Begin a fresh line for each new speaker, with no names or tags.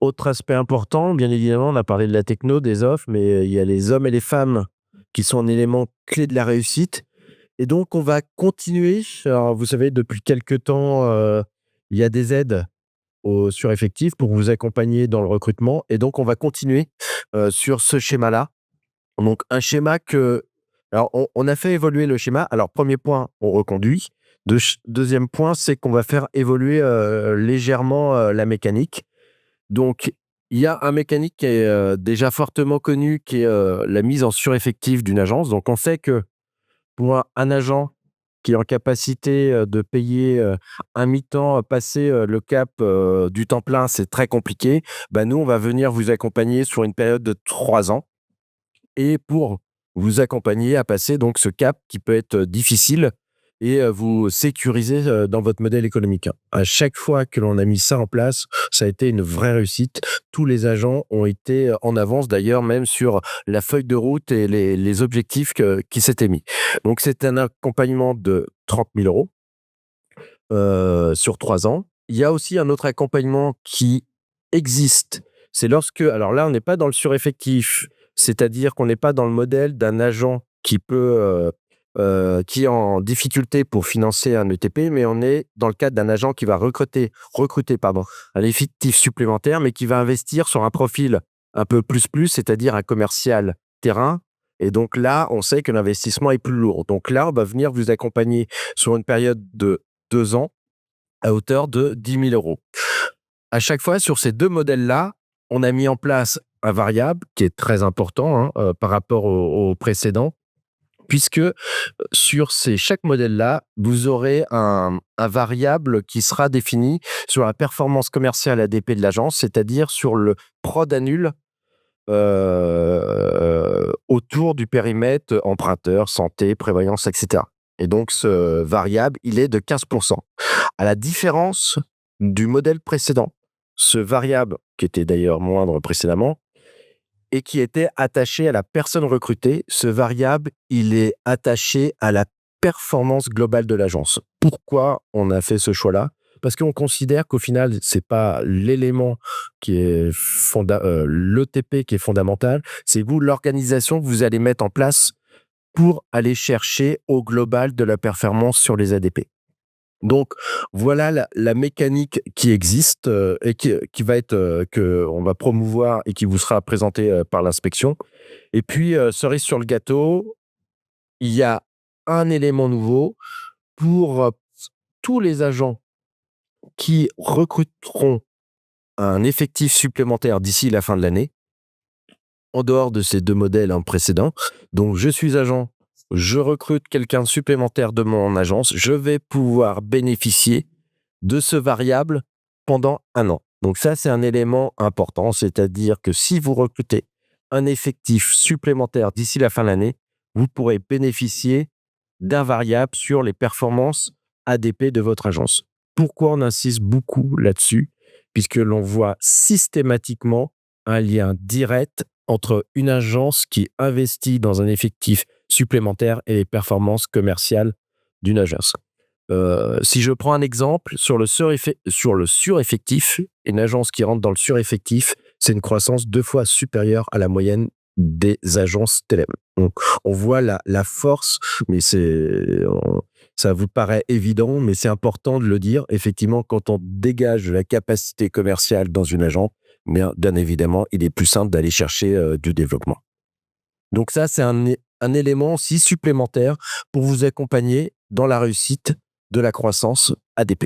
Autre aspect important, bien évidemment, on a parlé de la techno, des offres, mais il y a les hommes et les femmes qui sont un élément clé de la réussite. Et donc, on va continuer. Alors, vous savez, depuis quelque temps, il y a des aides au sureffectif pour vous accompagner dans le recrutement. Et donc, on va continuer sur ce schéma-là. Donc, un schéma que. Alors, on a fait évoluer le schéma. Alors, premier point, on reconduit. Deuxième point, c'est qu'on va faire évoluer légèrement la mécanique. Donc, il y a un mécanique qui est déjà fortement connu, qui est la mise en sureffectif d'une agence. Donc, on sait que pour un agent qui est en capacité de payer un mi-temps, passer le cap du temps plein, c'est très compliqué. Bah, nous, on va venir vous accompagner sur une période de 3 ans et pour vous accompagner à passer donc ce cap qui peut être difficile et vous sécuriser dans votre modèle économique, hein. À chaque fois que l'on a mis ça en place, ça a été une vraie réussite. Tous les agents ont été en avance d'ailleurs même sur la feuille de route et les objectifs qui s'étaient mis. Donc c'est un accompagnement de 30 000 € sur 3 ans. Il y a aussi un autre accompagnement qui existe. C'est lorsque, alors là, on n'est pas dans le sureffectif, c'est-à-dire qu'on n'est pas dans le modèle d'un agent qui est en difficulté pour financer un ETP, mais on est dans le cadre d'un agent qui va recruter pardon, un effectif supplémentaire, mais qui va investir sur un profil un peu plus, c'est-à-dire un commercial terrain. Et donc là, on sait que l'investissement est plus lourd. Donc là, on va venir vous accompagner sur une période de 2 ans à hauteur de 10 000 €. À chaque fois, sur ces deux modèles-là, on a mis en place un variable qui est très important, hein, par rapport au précédent, puisque sur chaque modèle-là, vous aurez un variable qui sera défini sur la performance commerciale ADP de l'agence, c'est-à-dire sur le prod annul autour du périmètre emprunteur, santé, prévoyance, etc. Et donc, ce variable, il est de 15%. À la différence du modèle précédent, ce variable, qui était d'ailleurs moindre précédemment, et qui était attaché à la personne recrutée, ce variable, il est attaché à la performance globale de l'agence. Pourquoi on a fait ce choix-là? Parce qu'on considère qu'au final, c'est pas l'élément qui est l'ETP qui est fondamental, c'est vous, l'organisation que vous allez mettre en place pour aller chercher au global de la performance sur les ADP. Donc, voilà la mécanique qui existe et qui va être, qu'on va promouvoir et qui vous sera présentée par l'inspection. Et puis, cerise sur le gâteau, il y a un élément nouveau pour tous les agents qui recruteront un effectif supplémentaire d'ici la fin de l'année, en dehors de ces deux modèles précédents. Donc, je suis agent, je recrute quelqu'un de supplémentaire de mon agence, je vais pouvoir bénéficier de ce variable pendant 1 an. Donc ça, c'est un élément important, c'est-à-dire que si vous recrutez un effectif supplémentaire d'ici la fin de l'année, vous pourrez bénéficier d'un variable sur les performances ADP de votre agence. Pourquoi on insiste beaucoup là-dessus? Puisque l'on voit systématiquement un lien direct entre une agence qui investit dans un effectif supplémentaire et les performances commerciales d'une agence. Si je prends un exemple sur le sureffectif, une agence qui rentre dans le sureffectif, c'est une croissance 2 fois supérieure à la moyenne des agences télém. Donc, on voit la force, mais ça vous paraît évident, mais c'est important de le dire. Effectivement, quand on dégage de la capacité commerciale dans une agence, bien évidemment, il est plus simple d'aller chercher du développement. Donc ça, c'est un élément aussi supplémentaire pour vous accompagner dans la réussite de la croissance ADP.